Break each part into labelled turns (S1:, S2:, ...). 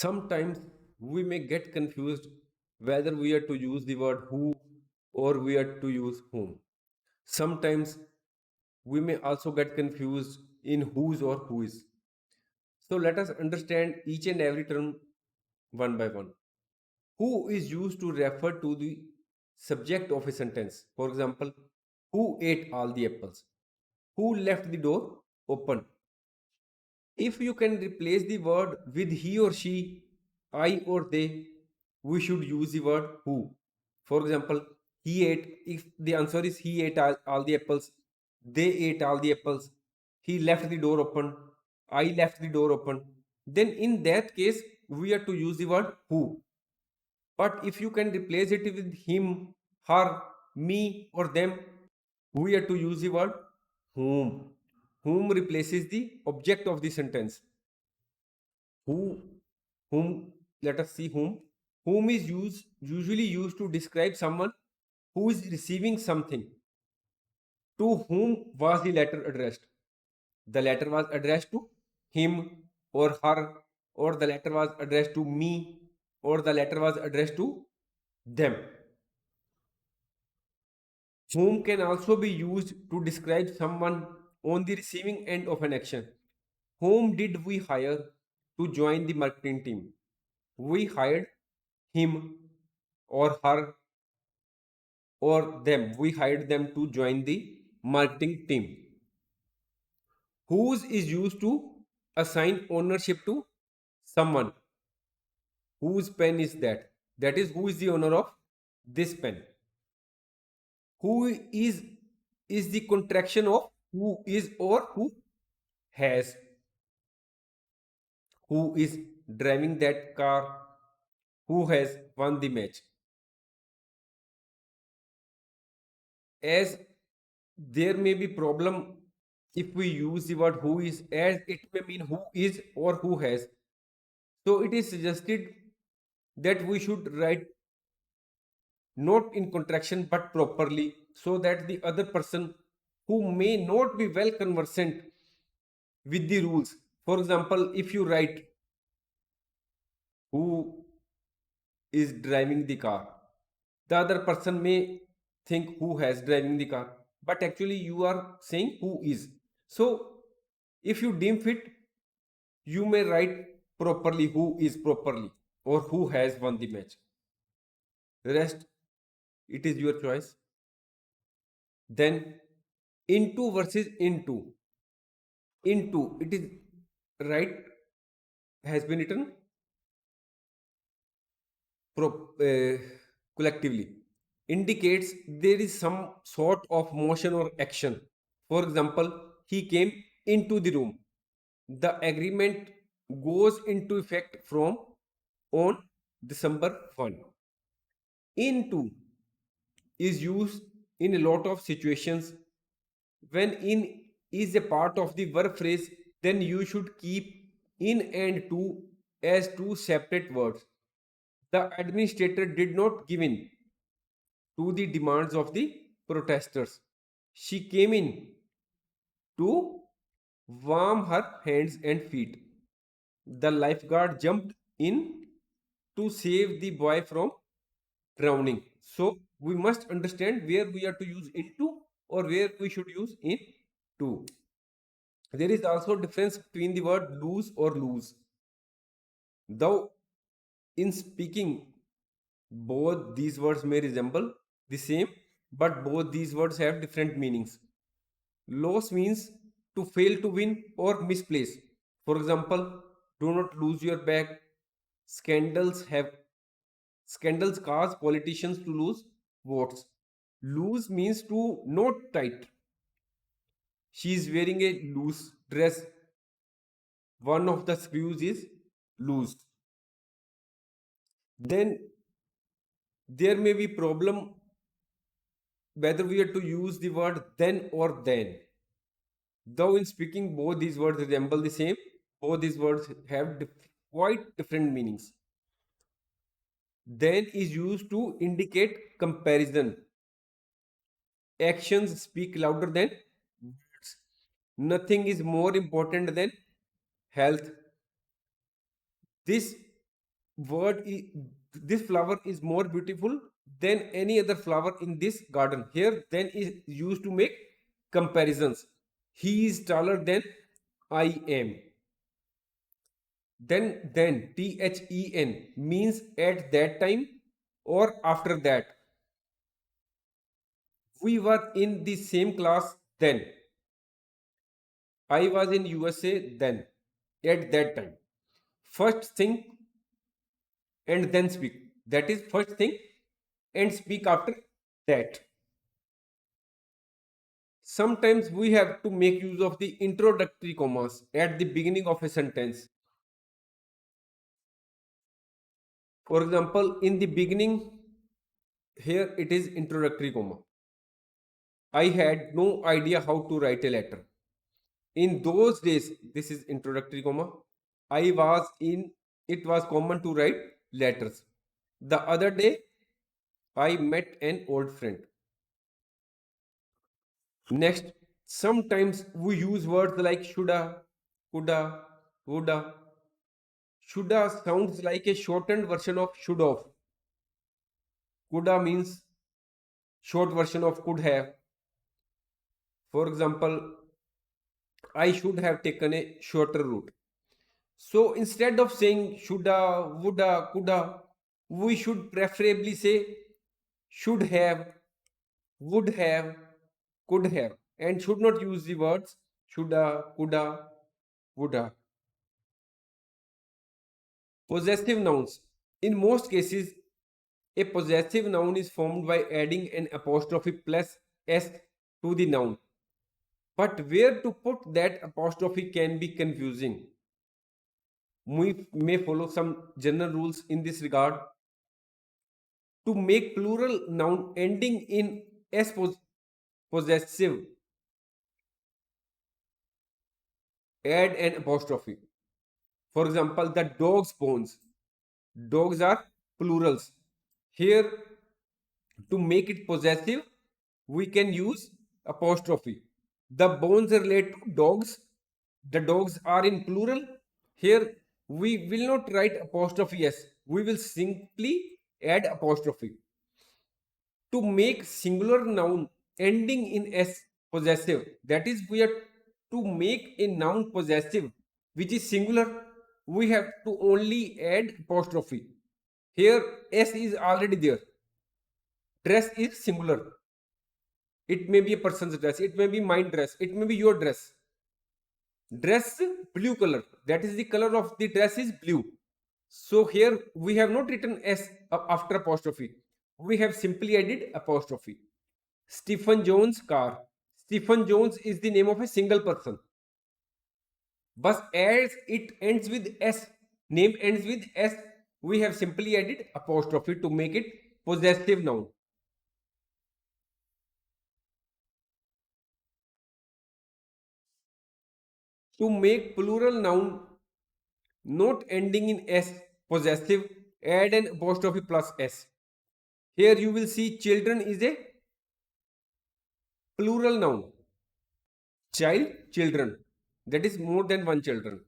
S1: Sometimes we may get confused whether we are to use the word who or we are to use whom. Sometimes we may also get confused in whose or who is. So let us understand each and every term one by one. Who is used to refer to the subject of a sentence. For example, who ate all the apples? Who left the door open? If you can replace the word with he or she, I or they, we should use the word who. For example, he ate, if the answer is he ate all the apples, they ate all the apples, he left the door open, I left the door open, then in that case, we are to use the word who. But if you can replace it with him, her, me, or them, we are to use the word whom. Whom replaces the object of the sentence. Who, whom, let us see whom. Whom is usually used to describe someone who is receiving something. To whom was the letter addressed? The letter was addressed to him or her, or the letter was addressed to me, or the letter was addressed to them. Whom can also be used to describe someone on the receiving end of an action. Whom did we hire to join the marketing team? We hired him or her or them. We hired them to join the marketing team. Whose is used to assign ownership to someone. Whose pen is that? That is, who is the owner of this pen? Who is the contraction of who is or who has. Who is driving that car? Who has won the match? As there may be problem if we use the word who is, as it may mean who is or who has. So it is suggested that we should write not in contraction but properly, so that the other person who may not be well conversant with the rules, for example, if you write who is driving the car, the other person may think who has driving the car, but actually you are saying who is. So if you deem fit, you may write properly who is properly, or who has won the match. The rest, it is your choice. Then into versus into, it is right, has been written collectively, indicates there is some sort of motion or action. For example, he came into the room. The agreement goes into effect from on December 1. Into is used in a lot of situations. When in is a part of the verb phrase, then you should keep in and to as two separate words. The administrator did not give in to the demands of the protesters. She came in to warm her hands and feet. The lifeguard jumped in to save the boy from drowning. So we must understand where we are to use into or where we should use in to. There is also difference between the word lose or lose. Though in speaking, both these words may resemble the same, but both these words have different meanings. Loss means to fail to win or misplace. For example, do not lose your bag. Scandals have scandals cause politicians to lose votes. Lose means to not tight. She is wearing a loose dress. One of the screws is loose. Then there may be problem whether we are to use the word then or then. Though in speaking both these words resemble the same, both these words have quite different meanings. Then is used to indicate comparison. Actions speak louder than words. Nothing is more important than health. This word is, this flower is more beautiful than any other flower in this garden. Here then is used to make comparisons. He is taller than I am. Then then means at that time or after that. We were in the same class then. I was in USA then. At that time. First thing and then speak. That is first thing and speak after that. Sometimes we have to make use of the introductory commas at the beginning of a sentence. For example, in the beginning, here it is introductory comma. I had no idea how to write a letter. In those days, this is introductory comma. I was in, it was common to write letters. The other day, I met an old friend. Next, sometimes we use words like shoulda, coulda, woulda. Shoulda sounds like a shortened version of should have. Coulda means short version of could have. For example, I should have taken a shorter route. So instead of saying shoulda, woulda, coulda, we should preferably say should have, would have, could have, and should not use the words shoulda, coulda, woulda. Possessive nouns. In most cases, a possessive noun is formed by adding an apostrophe plus s to the noun. But where to put that apostrophe can be confusing. We may follow some general rules in this regard. To make plural noun ending in s possessive, add an apostrophe. For example, the dog's bones. Dogs are plurals. Here, to make it possessive, we can use apostrophe. The bones relate to dogs. The dogs are in plural. Here, we will not write apostrophe s. We will simply add apostrophe. To make singular noun ending in s possessive, that is, we are to make a noun possessive which is singular, we have to only add apostrophe. Here s is already there. Dress is singular. It may be a person's dress, it may be my dress, it may be your dress. Dress blue color, that is the color of the dress is blue. So here we have not written s after apostrophe, we have simply added apostrophe. Stephen Jones' car. Stephen Jones is the name of a single person. But as it ends with S, name ends with S, we have simply added apostrophe to make it possessive noun. To make plural noun not ending in S possessive, add an apostrophe plus S. Here you will see children is a plural noun. Child, children. That is more than one children.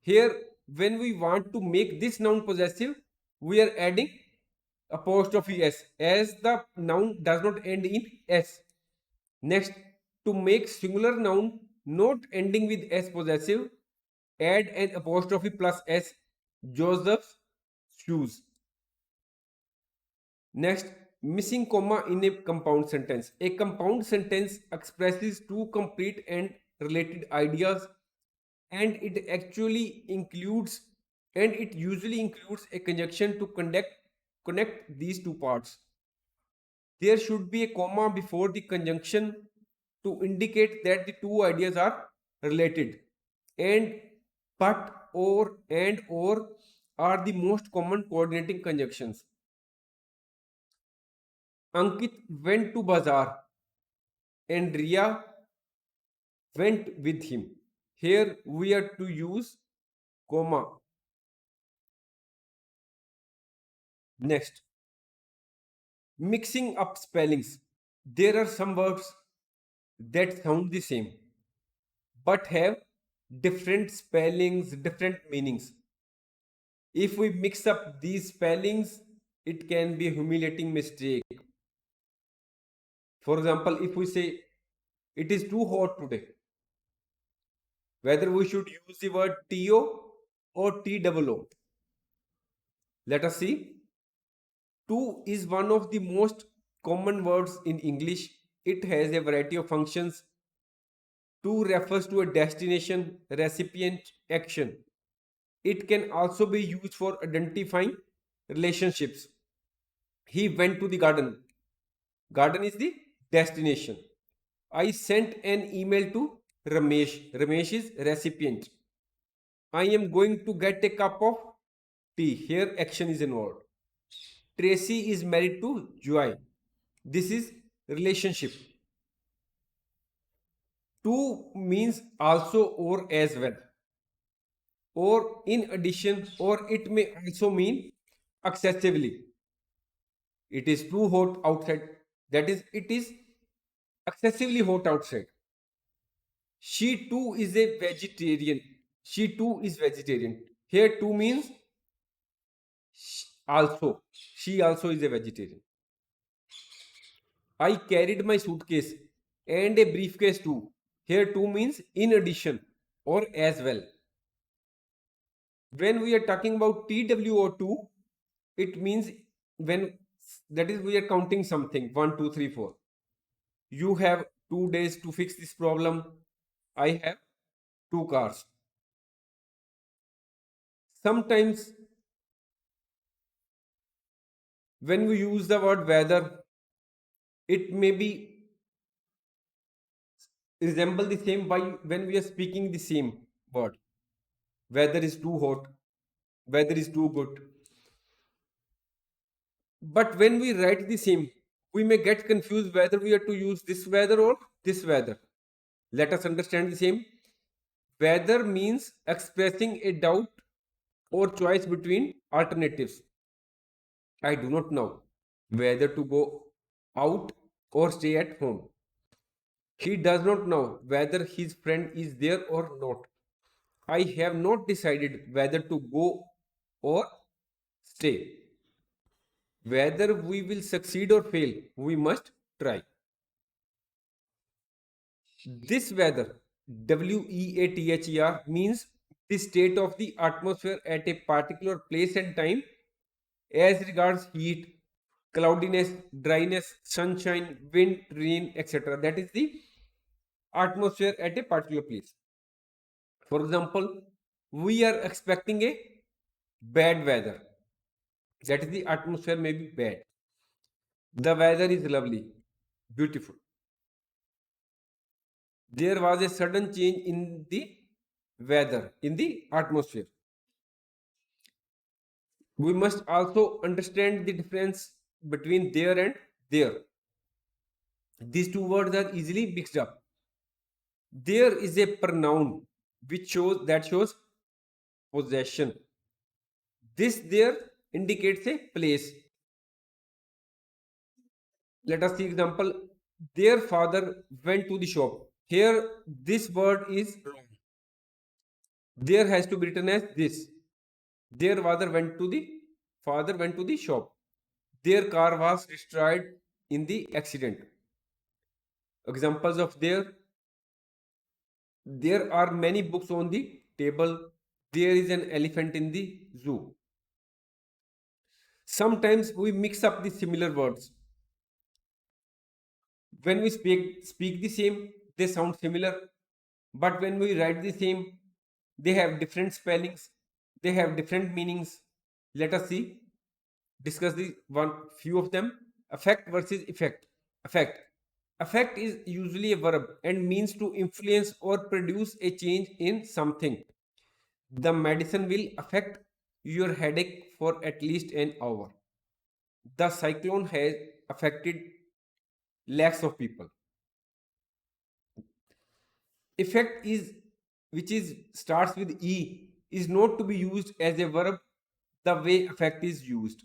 S1: Here, when we want to make this noun possessive, we are adding apostrophe s as the noun does not end in s. Next, to make singular noun not ending with s possessive, add an apostrophe plus s. Joseph's shoes. Next, missing comma in a compound sentence. A compound sentence expresses two complete and related ideas, and it usually includes a conjunction to connect these two parts. There should be a comma before the conjunction to indicate that the two ideas are related. And but, or, and, or are the most common coordinating conjunctions. Ankit went to bazaar and Riya went with him. Here we are to use comma. Next, mixing up spellings. There are some words that sound the same but have different spellings, different meanings. If we mix up these spellings, it can be a humiliating mistake. For example, if we say it is too hot today, whether we should use the word to or TOO. Let us see. To is one of the most common words in English. It has a variety of functions. To refers to a destination, recipient, action. It can also be used for identifying relationships. He went to the garden. Garden is the destination. I sent an email to Ramesh. Ramesh is recipient. I am going to get a cup of tea. Here action is involved. Tracy is married to Joy. This is relationship. To means also or as well. Or in addition, or it may also mean excessively. It is too hot outside. That is, it is excessively hot outside. She too is a vegetarian. She too is vegetarian. Here too means also. She also is a vegetarian. I carried my suitcase and a briefcase too. Here too means in addition or as well. When we are talking about TWO2, it means when, that is, we are counting something 1, 2, 3, 4. You have 2 days to fix this problem. I have two cars. Sometimes when we use the word weather, it may be resemble the same by when we are speaking the same word. Weather is too hot, weather is too good. But when we write the same, we may get confused whether we are to use this weather or this weather. Let us understand the same. Whether means expressing a doubt or choice between alternatives. I do not know whether to go out or stay at home. He does not know whether his friend is there or not. I have not decided whether to go or stay. Whether we will succeed or fail, we must try. This weather, WEATHER, means the state of the atmosphere at a particular place and time as regards heat, cloudiness, dryness, sunshine, wind, rain, etc. That is the atmosphere at a particular place. For example, we are expecting a bad weather. That is, the atmosphere may be bad. The weather is lovely, beautiful. There was a sudden change in the weather, in the atmosphere. We must also understand the difference between there and there. These two words are easily mixed up. There is a pronoun which shows possession. This there indicates a place. Let us see example. Their father went to the shop. Here this word is wrong. There has to be written as this. Their father went to the shop. Their car was destroyed in the accident. Examples of there are many books on the table. There is an elephant in the zoo. Sometimes we mix up the similar words. When we speak the same, they sound similar. But when we write the same, they have different spellings. They have different meanings. Let us discuss the one few of them. Affect versus effect. Affect. Affect is usually a verb and means to influence or produce a change in something. The medicine will affect your headache for at least an hour. The cyclone has affected lakhs of people. Effect is, which is starts with E, is not to be used as a verb the way affect is used.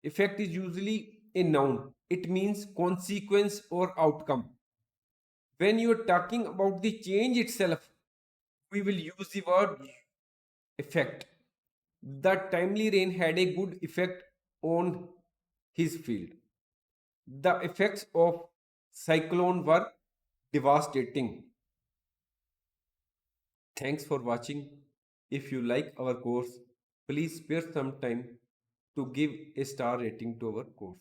S1: Effect is usually a noun. It means consequence or outcome. When you are talking about the change itself, we will use the word effect. The timely rain had a good effect on his field. The effects of cyclone were devastating. Thanks for watching. If you like our course, please spare some time to give a star rating to our course.